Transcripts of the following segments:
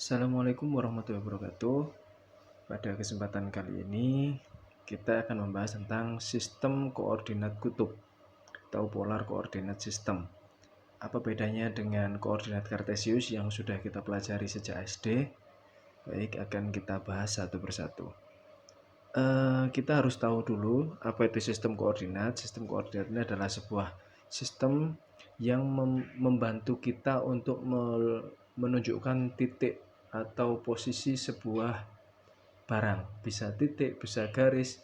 Assalamualaikum warahmatullahi wabarakatuh. Pada kesempatan kali ini kita akan membahas tentang sistem koordinat kutub atau polar coordinate system. Apa bedanya dengan koordinat kartesius yang sudah kita pelajari sejak SD? Baik, akan kita bahas satu persatu. Kita harus tahu dulu apa itu sistem koordinat. Sistem koordinat ini adalah sebuah sistem yang membantu kita untuk menunjukkan titik atau posisi sebuah barang, bisa titik, bisa garis,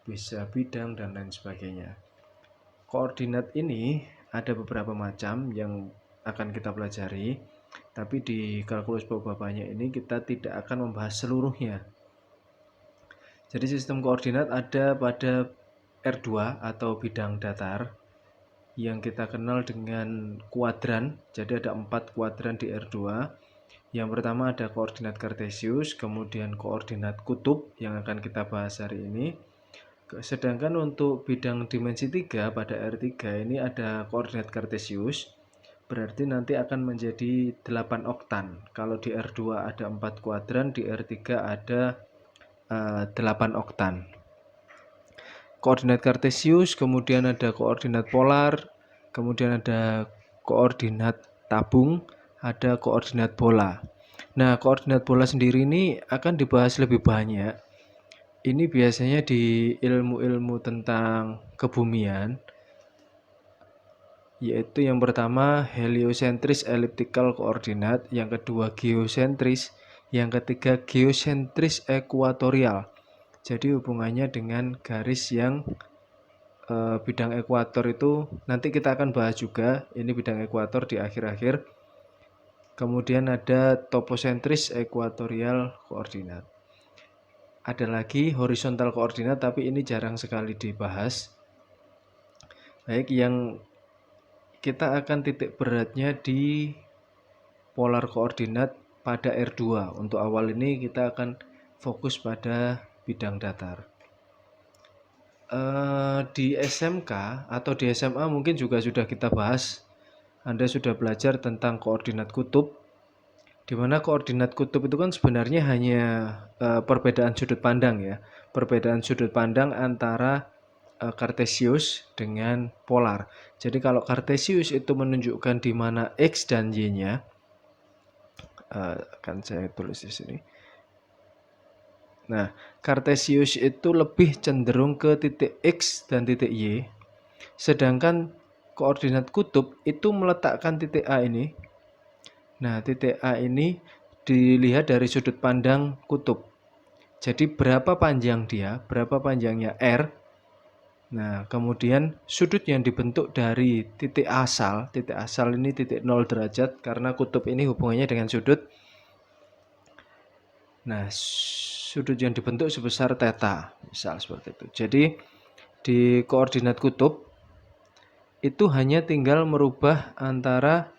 bisa bidang, dan lain sebagainya. Koordinat ini ada beberapa macam yang akan kita pelajari, tapi di kalkulus bapaknya ini kita tidak akan membahas seluruhnya. Jadi sistem koordinat ada pada R2 atau bidang datar yang kita kenal dengan kuadran. Jadi ada 4 kuadran di R2. Yang pertama ada koordinat kartesius, kemudian koordinat kutub yang akan kita bahas hari ini. Sedangkan untuk bidang dimensi 3 pada R3 ini ada koordinat kartesius, berarti nanti akan menjadi 8 oktan. Kalau di R2 ada 4 kuadran, di R3 ada 8 oktan. Koordinat kartesius, kemudian ada koordinat polar, kemudian ada koordinat tabung, ada koordinat bola. Nah, koordinat bola sendiri ini akan dibahas lebih banyak. Ini biasanya di ilmu-ilmu tentang kebumian, yaitu yang pertama heliosentris elliptical koordinat, yang kedua geosentris, yang ketiga geosentris ekuatorial. Jadi hubungannya dengan garis yang bidang ekuator itu nanti kita akan bahas juga. Ini bidang ekuator di akhir-akhir. Kemudian ada toposentris ekuatorial koordinat. Ada lagi horizontal koordinat, tapi ini jarang sekali dibahas. Baik, yang kita akan titik beratnya di polar koordinat pada R2. Untuk awal ini kita akan fokus pada bidang datar. Di SMK atau di SMA mungkin juga sudah kita bahas. Anda sudah belajar tentang koordinat kutub, di mana koordinat kutub itu kan sebenarnya hanya perbedaan sudut pandang ya, perbedaan sudut pandang antara kartesius dengan polar. Jadi kalau kartesius itu menunjukkan di mana x dan y-nya, akan saya tulis di sini. Nah, kartesius itu lebih cenderung ke titik x dan titik y, sedangkan koordinat kutub itu meletakkan titik A ini. Nah, titik A ini dilihat dari sudut pandang kutub. Jadi berapa panjang dia, berapa panjangnya R. Nah, kemudian sudut yang dibentuk dari titik asal ini titik 0 derajat karena kutub ini hubungannya dengan sudut. Nah, sudut yang dibentuk sebesar theta, misal seperti itu. Jadi di koordinat kutub itu hanya tinggal merubah antara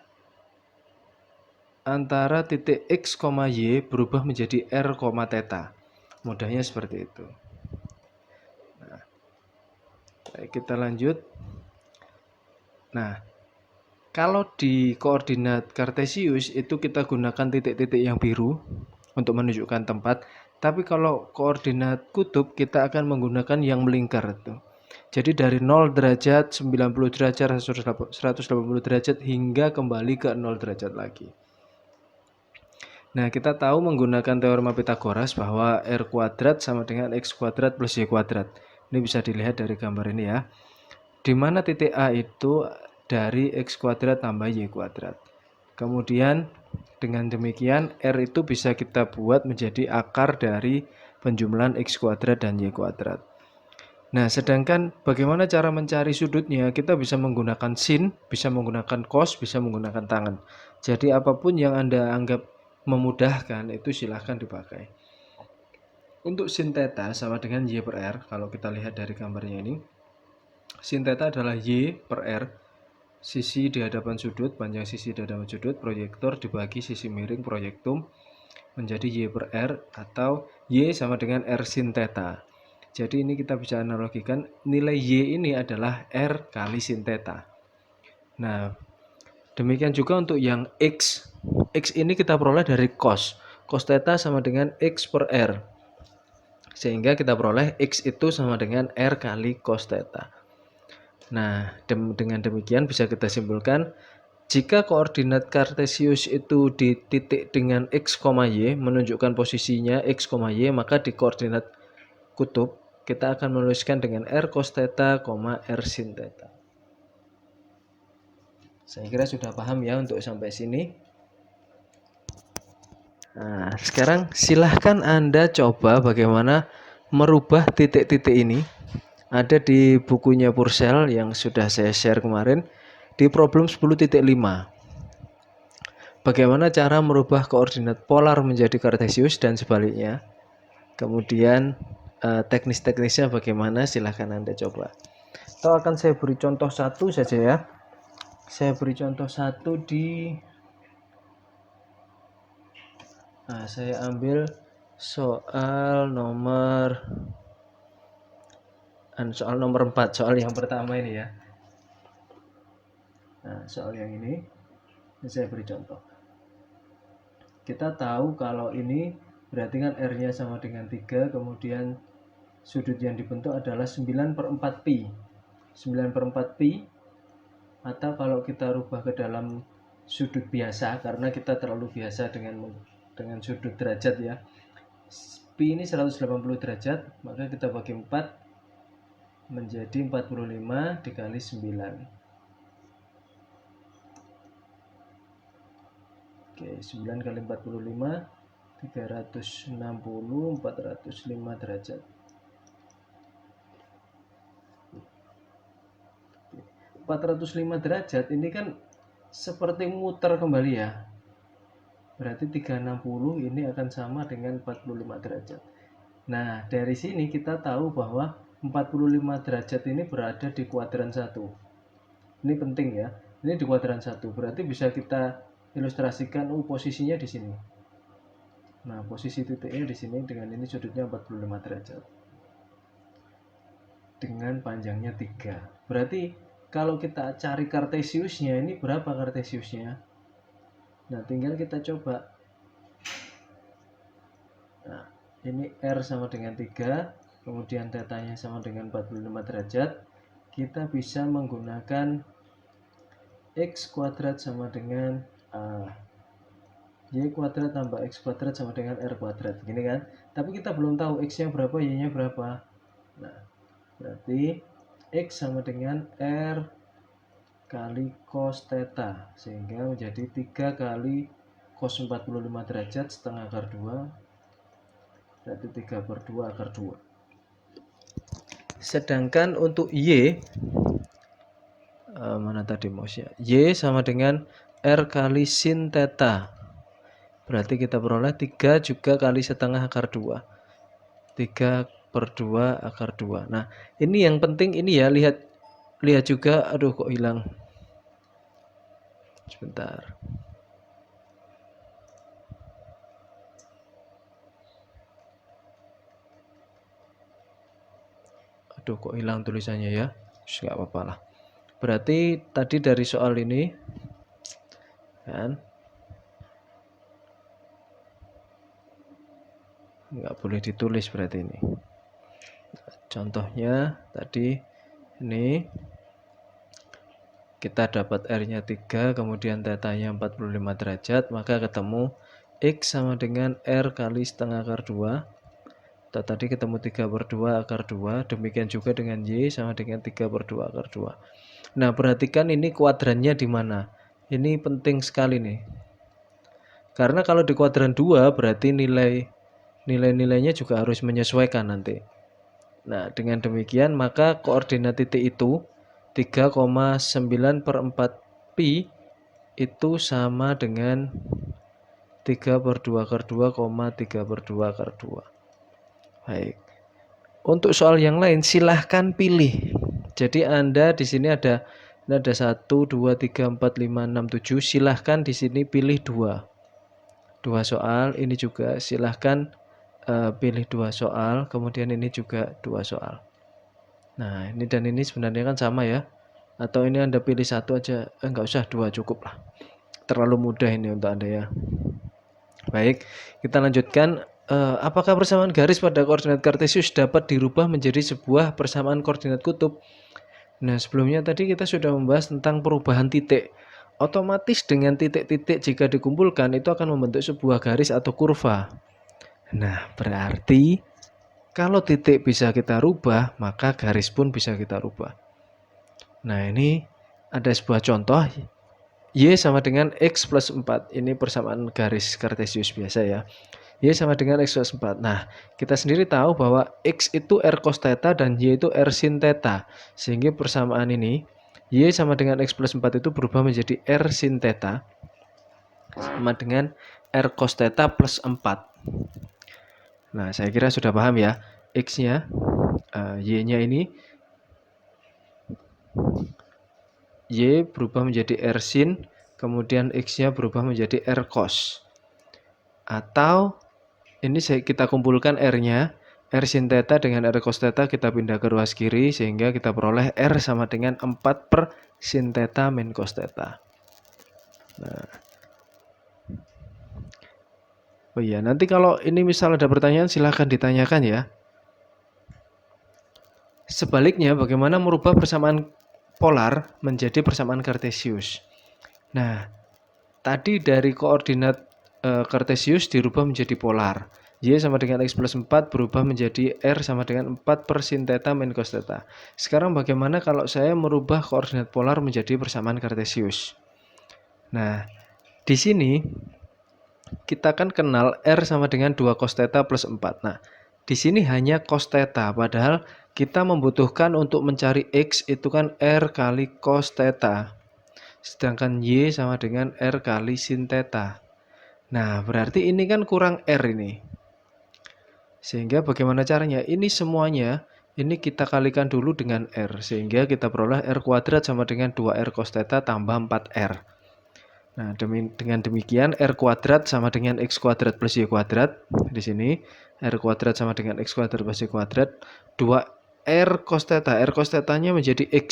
titik x, y berubah menjadi r, theta. Mudahnya seperti itu. Nah, kita lanjut. Nah, kalau di koordinat kartesius itu kita gunakan titik-titik yang biru untuk menunjukkan tempat. Tapi kalau koordinat kutub kita akan menggunakan yang melingkar itu. Jadi dari 0 derajat, 90 derajat, 180 derajat hingga kembali ke 0 derajat lagi. Nah, kita tahu menggunakan teorema Pythagoras bahwa r kuadrat sama dengan x kuadrat plus y kuadrat. Ini bisa dilihat dari gambar ini ya. Di mana titik A itu dari x kuadrat tambah y kuadrat. Kemudian dengan demikian R itu bisa kita buat menjadi akar dari penjumlahan x kuadrat dan y kuadrat. Nah, sedangkan bagaimana cara mencari sudutnya? Kita bisa menggunakan sin, bisa menggunakan cos, bisa menggunakan tangan. Jadi apapun yang Anda anggap memudahkan itu silahkan dipakai. Untuk sin theta sama dengan y per r. Kalau kita lihat dari gambarnya ini, sin theta adalah y per r, sisi di hadapan sudut, panjang sisi di hadapan sudut, proyektor dibagi sisi miring proyektum menjadi y per r, atau y sama dengan r sin theta. Jadi ini kita bisa analogikan, nilai y ini adalah r kali sin theta. Nah, demikian juga untuk yang x. X ini kita peroleh dari cos. cos theta sama dengan X per R. Sehingga kita peroleh X itu sama dengan R kali cos theta. Nah, dengan demikian bisa kita simpulkan jika koordinat kartesius itu di titik dengan X, Y menunjukkan posisinya X, Y, maka di koordinat kutub kita akan menuliskan dengan R cos theta, R sin theta. Saya kira sudah paham ya untuk sampai sini. Nah, sekarang silahkan Anda coba bagaimana merubah titik-titik ini. Ada di bukunya Purcell yang sudah saya share kemarin di problem 10.5. Bagaimana cara merubah koordinat polar menjadi kartesius dan sebaliknya. Kemudian teknis-teknisnya bagaimana, silahkan Anda coba. Atau akan saya beri contoh satu saja ya. Saya beri contoh satu saya ambil soal nomor 4, soal yang pertama ini ya. Nah, soal yang ini saya beri contoh. Kita tahu kalau ini berarti kan R-nya sama dengan 3, kemudian sudut yang dibentuk adalah 9/4 pi. 9/4 pi, atau kalau kita rubah ke dalam sudut biasa, karena kita terlalu biasa dengan sudut derajat ya. Pi ini 180 derajat, maka kita bagi 4 menjadi 45 dikali 9. Oke, 9 kali 45 360, 405 derajat. 405 derajat ini kan seperti muter kembali ya. Berarti 360 ini akan sama dengan 45 derajat. Nah, dari sini kita tahu bahwa 45 derajat ini berada di kuadran 1. Ini penting ya. Ini di kuadran 1. Berarti bisa kita ilustrasikan posisinya di sini. Nah, posisi titiknya di sini dengan ini sudutnya 45 derajat. Dengan panjangnya 3. Berarti kalau kita cari kartesiusnya, ini berapa kartesiusnya? Nah, tinggal kita coba. Nah, ini R sama dengan 3, kemudian tetanya sama dengan 45 derajat. Kita bisa menggunakan X kuadrat sama dengan Y kuadrat tambah X kuadrat sama dengan R kuadrat. Gini kan? Tapi kita belum tahu X-nya berapa, Y-nya berapa. Nah, berarti X sama dengan R kali cos theta, sehingga menjadi 3 kali cos 45 derajat setengah akar 2, berarti 3/2 akar 2. Sedangkan untuk Y, mana tadi mouse-nya? Y sama dengan R kali sin theta, berarti kita peroleh 3 juga kali setengah akar 2, 3/2 akar 2. Nah, ini yang penting ini ya, lihat juga, aduh kok hilang. Sebentar. Aduh kok hilang tulisannya ya. Nggak apa-apa lah. Berarti tadi dari soal ini kan nggak boleh ditulis berarti ini. Contohnya tadi ini kita dapat R-nya 3, kemudian tetanya 45 derajat, maka ketemu X sama dengan R kali setengah akar 2. Tadi ketemu 3/2 akar 2, demikian juga dengan Y sama dengan 3/2 akar 2. Nah, perhatikan ini kuadrannya di mana. Ini penting sekali nih. Karena kalau di kuadran 2 berarti nilai-nilainya juga harus menyesuaikan nanti. Nah, dengan demikian maka koordinat titik itu 3,9/4 pi itu sama dengan 3/2 akar 2, 3/2 akar 2. Baik. Untuk soal yang lain silahkan pilih. Jadi Anda di sini ada 1, 2, 3, 4, 5, 6, 7. Silahkan di sini pilih 2 soal. Ini juga silahkan pilih 2 soal. Kemudian ini juga 2 soal. Nah, ini dan ini sebenarnya kan sama ya. Atau ini Anda pilih 1 aja. Enggak usah 2, cukup lah. Terlalu mudah ini untuk Anda ya. Baik, kita lanjutkan. Apakah persamaan garis pada koordinat kartesius dapat dirubah menjadi sebuah persamaan koordinat kutub? Nah, sebelumnya tadi kita sudah membahas tentang perubahan titik. Otomatis dengan titik-titik jika dikumpulkan itu akan membentuk sebuah garis atau kurva. Nah, berarti kalau titik bisa kita rubah, maka garis pun bisa kita rubah. Nah, ini ada sebuah contoh. Y sama dengan X plus 4. Ini persamaan garis kartesius biasa ya. Y sama dengan X plus 4. Nah, kita sendiri tahu bahwa X itu R cos theta dan Y itu R sin theta. Sehingga persamaan ini, Y sama dengan X plus 4 itu berubah menjadi R sin theta sama dengan R cos theta plus 4. Nah, saya kira sudah paham ya. X-nya, Y-nya ini, Y berubah menjadi R sin, kemudian X-nya berubah menjadi R cos. Atau ini kita kumpulkan R-nya, R sin theta dengan R cos theta kita pindah ke ruas kiri sehingga kita peroleh R sama dengan 4 per sin theta min cos theta. Nah. Oh iya, nanti kalau ini misal ada pertanyaan silahkan ditanyakan ya. Sebaliknya, bagaimana merubah persamaan polar menjadi persamaan kartesius? Nah, tadi dari koordinat kartesius dirubah menjadi polar. Y sama dengan X plus 4 berubah menjadi R sama dengan 4 per sin theta min cos theta. Sekarang bagaimana kalau saya merubah koordinat polar menjadi persamaan kartesius? Nah, di sini kita kan kenal R sama dengan 2 cos theta plus 4. Nah, di sini hanya cos theta, padahal kita membutuhkan untuk mencari X itu kan R kali cos theta. Sedangkan Y sama dengan R kali sin theta. Nah, berarti ini kan kurang R ini. Sehingga bagaimana caranya? Ini semuanya, ini kita kalikan dulu dengan R. Sehingga kita peroleh R kuadrat sama dengan 2R cos theta tambah 4R. Nah, dengan demikian R kuadrat sama dengan X kuadrat plus Y kuadrat. Di sini R kuadrat sama dengan X kuadrat plus Y kuadrat. 2R cos theta. R cos theta-nya menjadi X.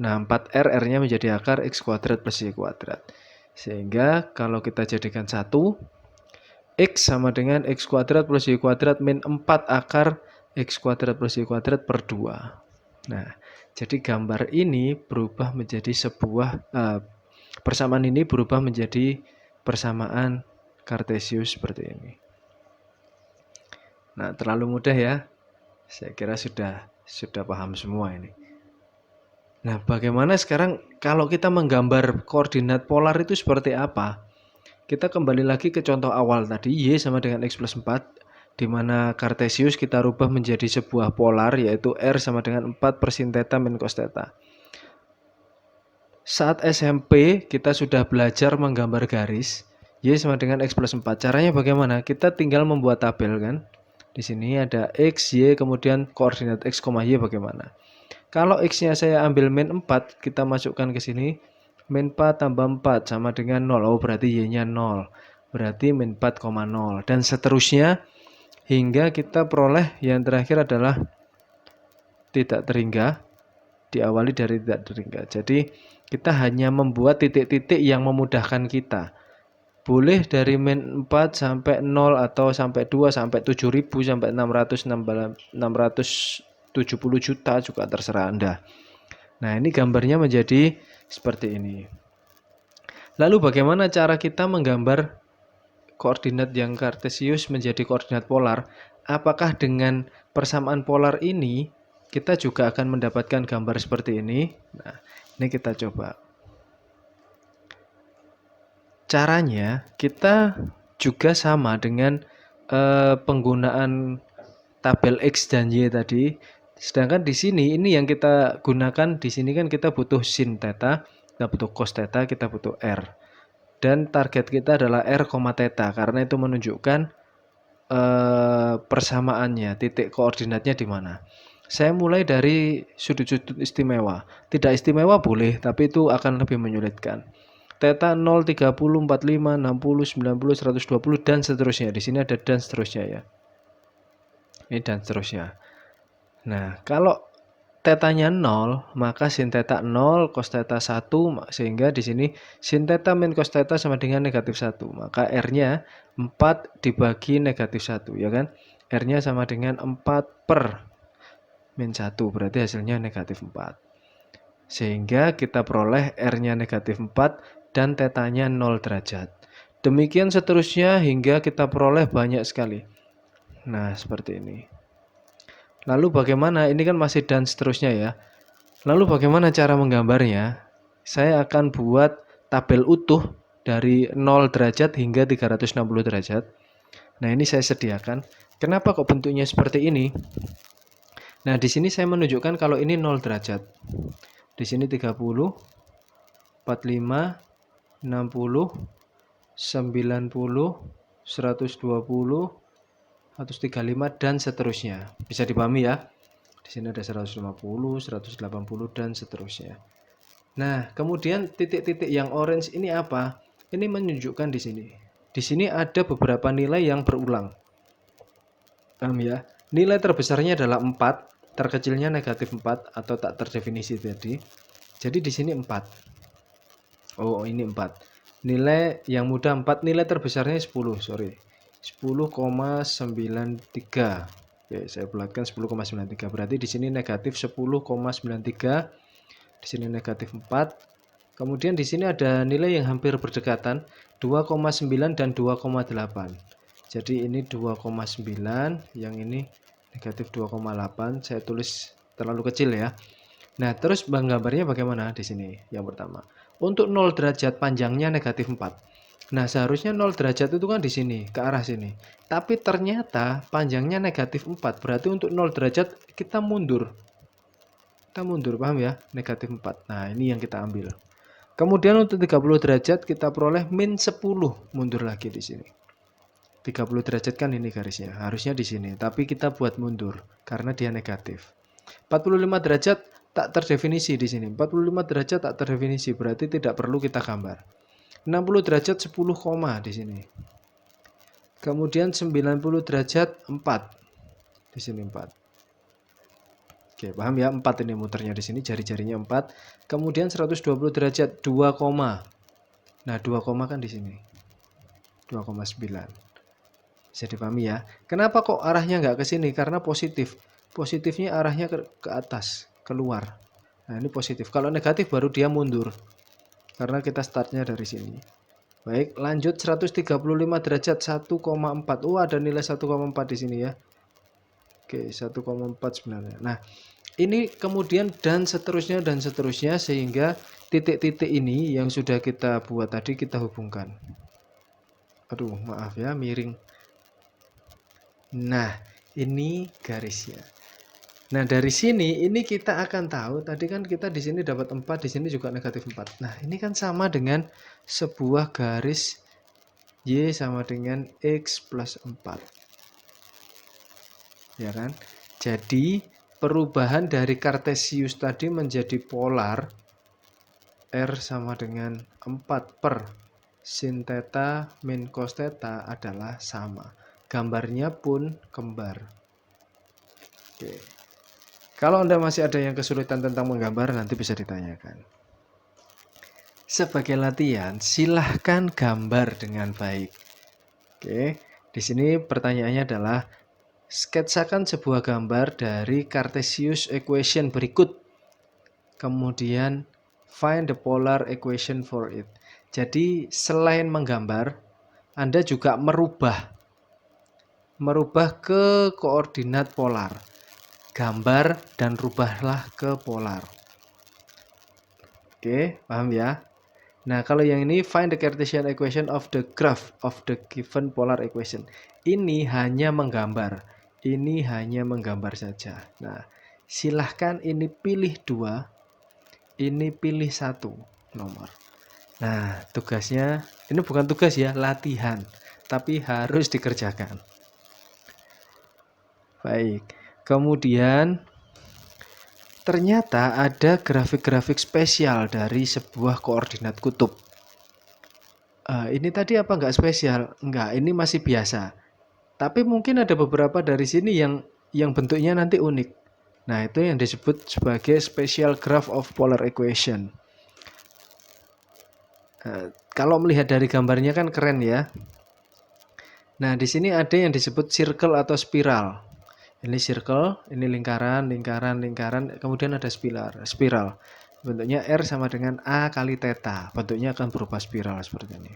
Nah, 4R, R-nya menjadi akar X kuadrat plus Y kuadrat. Sehingga kalau kita jadikan 1, X sama dengan X kuadrat plus Y kuadrat min 4 akar X kuadrat plus Y kuadrat per 2. Nah, jadi gambar ini berubah menjadi sebuah persamaan ini berubah menjadi persamaan kartesius seperti ini. Nah, terlalu mudah ya. Saya kira sudah paham semua ini. Nah, bagaimana sekarang kalau kita menggambar koordinat polar itu seperti apa? Kita kembali lagi ke contoh awal tadi, Y sama dengan X plus 4, di mana kartesius kita rubah menjadi sebuah polar, yaitu R sama dengan 4 per sin theta min cos theta. Saat SMP kita sudah belajar menggambar garis, Y sama dengan X plus 4. Caranya bagaimana? Kita tinggal membuat tabel kan. Di sini ada X, Y, kemudian koordinat X, Y bagaimana. Kalau X-nya saya ambil min 4, kita masukkan ke sini. Min 4 tambah 4 sama dengan 0. Oh, berarti Y-nya 0. Berarti min 4,0. Dan seterusnya hingga kita peroleh yang terakhir adalah tidak terhingga. Diawali dari tidak terhingga. Jadi kita hanya membuat titik-titik yang memudahkan kita. Boleh dari min 4 sampai 0 atau sampai 2 sampai 7.000 sampai 670 juta juga terserah Anda. Nah, ini gambarnya menjadi seperti ini. Lalu bagaimana cara kita menggambar koordinat yang kartesius menjadi koordinat polar? Apakah dengan persamaan polar ini kita juga akan mendapatkan gambar seperti ini? Nah, ini kita coba. Caranya kita juga sama dengan penggunaan tabel X dan Y tadi. Sedangkan di sini ini yang kita gunakan, di sini kan kita butuh sin theta, kita butuh cos theta, kita butuh R. Dan target kita adalah R, theta karena itu menunjukkan persamaannya, titik koordinatnya di mana. Saya mulai dari sudut-sudut istimewa. Tidak istimewa boleh, tapi itu akan lebih menyulitkan. Theta 0, 30, 45, 60, 90, 120 dan seterusnya. Di sini ada dan seterusnya ya. Ini dan seterusnya. Nah, kalau tetanya 0, maka sin theta 0, cos theta 1, sehingga di sini sin theta min cos theta sama dengan negatif 1. Maka R-nya 4 dibagi negatif 1, ya kan? R-nya sama dengan 4 per min 1, berarti hasilnya negatif 4. Sehingga kita peroleh R-nya negatif 4 dan tetanya 0 derajat. Demikian seterusnya hingga kita peroleh banyak sekali. Nah, seperti ini. Lalu bagaimana? Ini kan masih dan seterusnya ya. Lalu bagaimana cara menggambarnya? Saya akan buat tabel utuh dari 0 derajat hingga 360 derajat. Nah, ini saya sediakan. Kenapa kok bentuknya seperti ini? Nah, di sini saya menunjukkan kalau ini 0 derajat. Di sini 30, 45, 60, 90, 120, 135 dan seterusnya. Bisa dipahami ya? Di sini ada 150, 180 dan seterusnya. Nah, kemudian titik-titik yang orange ini apa? Ini menunjukkan di sini. Di sini ada beberapa nilai yang berulang. Paham ya? Nilai terbesarnya adalah 4, terkecilnya negatif 4 atau tak terdefinisi tadi. Jadi di sini 4. Oh, ini 4. Nilai yang mudah 4, nilai terbesarnya 10, sorry. 10,93. Oke, saya bulatkan 10,93. Berarti di sini negatif 10,93. Di sini negatif 4. Kemudian di sini ada nilai yang hampir berdekatan, 2,9 dan 2,8. Jadi ini 2,9, yang ini negatif 2,8. Saya tulis terlalu kecil ya. Nah, terus gambarnya bagaimana di sini? Yang pertama, untuk 0 derajat panjangnya negatif 4. Nah, seharusnya 0 derajat itu kan di sini, ke arah sini. Tapi ternyata panjangnya negatif 4. Berarti untuk 0 derajat kita mundur. Kita mundur, paham ya? Negatif 4. Nah, ini yang kita ambil. Kemudian untuk 30 derajat kita peroleh min 10. Mundur lagi di sini. 30 derajat kan ini garisnya. Harusnya di sini. Tapi kita buat mundur karena dia negatif. 45 derajat tak terdefinisi di sini. 45 derajat tak terdefinisi. Berarti tidak perlu kita gambar. 60 derajat 10 koma di sini. Kemudian 90 derajat 4. Di sini 4. Oke, paham ya? 4 ini muternya di sini, jari-jarinya 4. Kemudian 120 derajat 2 koma. Nah, 2 koma kan di sini. 2,9. Bisa dipahami ya? Kenapa kok arahnya nggak ke sini? Karena positif. Positifnya arahnya ke atas, keluar. Nah, ini positif. Kalau negatif baru dia mundur. Karena kita startnya dari sini. Baik, lanjut 135 derajat 1,4. Oh, ada nilai 1,4 di sini ya. Oke, 1,4 sebenarnya. Nah, ini kemudian dan seterusnya sehingga titik-titik ini yang sudah kita buat tadi kita hubungkan. Aduh, maaf ya, miring. Nah, ini garisnya. Nah, dari sini ini kita akan tahu, tadi kan kita di sini dapat 4, di sini juga negatif 4. Nah, ini kan sama dengan sebuah garis Y sama dengan X plus 4. Ya kan? Jadi, perubahan dari kartesius tadi menjadi polar, R sama dengan 4 per sin theta min cos theta adalah sama. Gambarnya pun kembar. Oke. Kalau Anda masih ada yang kesulitan tentang menggambar, nanti bisa ditanyakan. Sebagai latihan, silahkan gambar dengan baik. Oke, di sini pertanyaannya adalah sketsakan sebuah gambar dari Cartesius equation berikut. Kemudian find the polar equation for it. Jadi selain menggambar, Anda juga merubah ke koordinat polar. Gambar dan rubahlah ke polar. Oke, paham ya? Nah, kalau yang ini find the Cartesian equation of the graph of the given polar equation. Ini hanya menggambar. Ini hanya menggambar saja. Nah, silahkan ini pilih 2, ini pilih 1 nomor. Nah, tugasnya, ini bukan tugas ya, latihan. Tapi harus dikerjakan. Baik. Kemudian ternyata ada grafik-grafik spesial dari sebuah koordinat kutub. Ini tadi apa nggak spesial? Enggak, ini masih biasa. Tapi mungkin ada beberapa dari sini yang bentuknya nanti unik. Nah, itu yang disebut sebagai special graph of polar equation. Nah, kalau melihat dari gambarnya kan keren ya. Nah, di sini ada yang disebut circle atau spiral. Ini circle, ini lingkaran, kemudian ada spiral. Bentuknya R sama dengan A kali theta. Bentuknya akan berupa spiral seperti ini.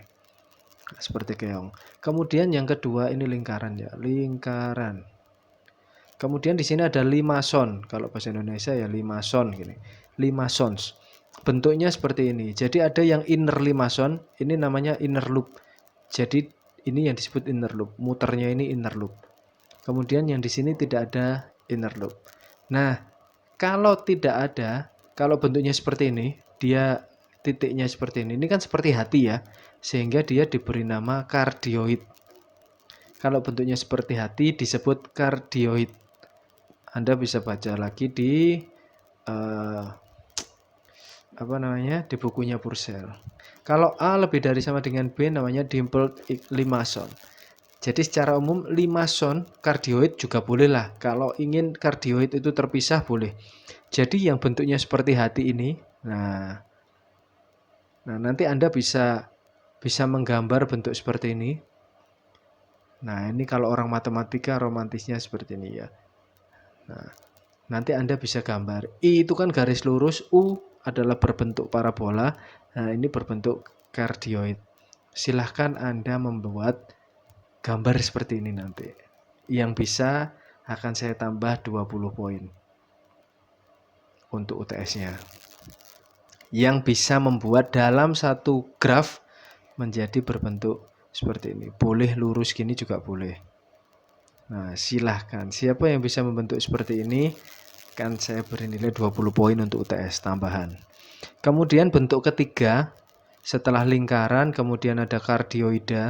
Seperti keong. Kemudian yang kedua ini lingkaran ya, lingkaran. Kemudian di sini ada limason. Kalau bahasa Indonesia ya limason gini. Limasons. Bentuknya seperti ini. Jadi ada yang inner limason, ini namanya inner loop. Jadi ini yang disebut inner loop. Muternya ini inner loop. Kemudian yang di sini tidak ada inner loop. Nah, kalau tidak ada, kalau bentuknya seperti ini, dia titiknya seperti ini. Ini kan seperti hati ya. Sehingga dia diberi nama kardioid. Kalau bentuknya seperti hati disebut kardioid. Anda bisa baca lagi di di bukunya Purcell. Kalau A lebih dari sama dengan B namanya dimpled limason. Jadi secara umum limason kardioid juga boleh lah. Kalau ingin kardioid itu terpisah boleh. Jadi yang bentuknya seperti hati ini, nah nanti Anda bisa menggambar bentuk seperti ini. Nah, ini kalau orang matematika romantisnya seperti ini ya. Nah, nanti Anda bisa gambar. I itu kan garis lurus, U adalah berbentuk parabola. Nah, ini berbentuk kardioid. Silahkan Anda membuat gambar seperti ini nanti. Yang bisa akan saya tambah 20 poin untuk UTS-nya. Yang bisa membuat dalam satu graf menjadi berbentuk seperti ini. Boleh lurus gini juga boleh. Nah, silahkan. Siapa yang bisa membentuk seperti ini, kan saya beri nilai 20 poin untuk UTS tambahan. Kemudian bentuk ketiga, setelah lingkaran, kemudian ada kardioid.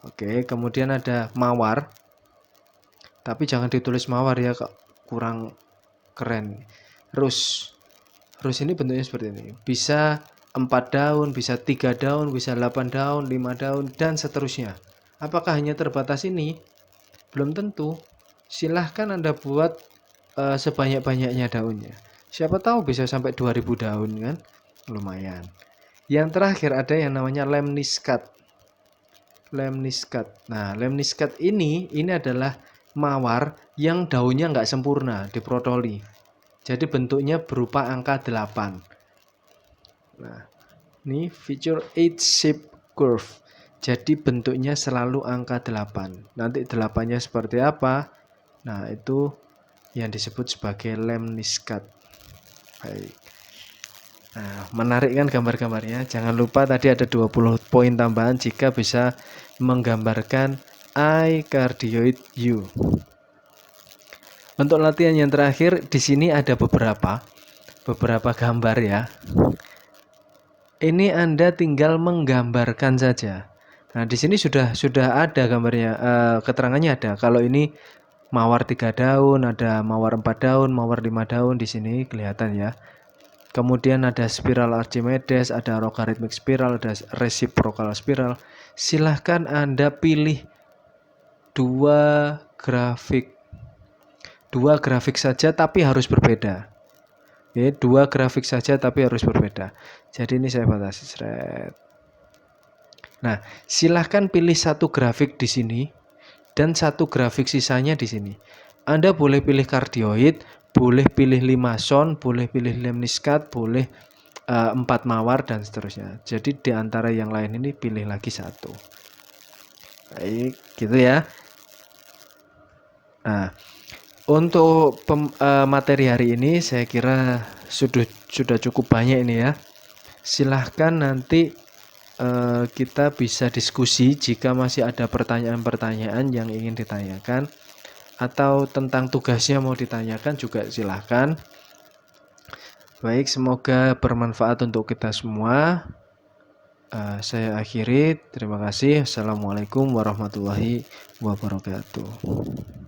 Oke, kemudian ada mawar. Tapi jangan ditulis mawar ya, kurang keren. Rus ini bentuknya seperti ini. Bisa 4 daun, bisa 3 daun, bisa 8 daun, 5 daun, dan seterusnya. Apakah hanya terbatas ini? Belum tentu. Silahkan Anda buat sebanyak-banyaknya daunnya. Siapa tahu bisa sampai 2000 daun kan? Lumayan. Yang terakhir ada yang namanya lemniscat. Nah, lemniscat ini adalah mawar yang daunnya nggak sempurna, diprotoli. Jadi bentuknya berupa angka 8. Nah, ini feature 8 shape curve. Jadi bentuknya selalu angka 8. Nanti 8-nya seperti apa? Nah, itu yang disebut sebagai lemniscat. Baik. Nah, menarik kan gambar-gambarnya? Jangan lupa tadi ada 20 poin tambahan jika bisa menggambarkan I cardioid U. Untuk latihan yang terakhir di sini ada beberapa gambar ya. Ini Anda tinggal menggambarkan saja. Nah, di sini sudah ada gambarnya, keterangannya ada. Kalau ini mawar 3 daun, ada mawar 4 daun, mawar 5 daun di sini kelihatan ya. Kemudian ada spiral Archimedes, ada logarithmic spiral, ada reciprocal spiral. Silahkan Anda pilih dua grafik saja tapi harus berbeda. Oke, 2 grafik saja tapi harus berbeda. Jadi ini saya batasi. Nah, silahkan pilih 1 grafik di sini dan 1 grafik sisanya di sini. Anda boleh pilih kardioid, boleh pilih limason, boleh pilih lemniscat, boleh 4 mawar dan seterusnya. Jadi di antara yang lain ini pilih lagi 1. Baik, gitu ya. Nah, untuk materi hari ini saya kira sudah cukup banyak ini ya. Silahkan nanti kita bisa diskusi jika masih ada pertanyaan-pertanyaan yang ingin ditanyakan atau tentang tugasnya mau ditanyakan juga silahkan. Baik, semoga bermanfaat untuk kita semua. Saya akhiri. Terima kasih. Assalamualaikum warahmatullahi wabarakatuh.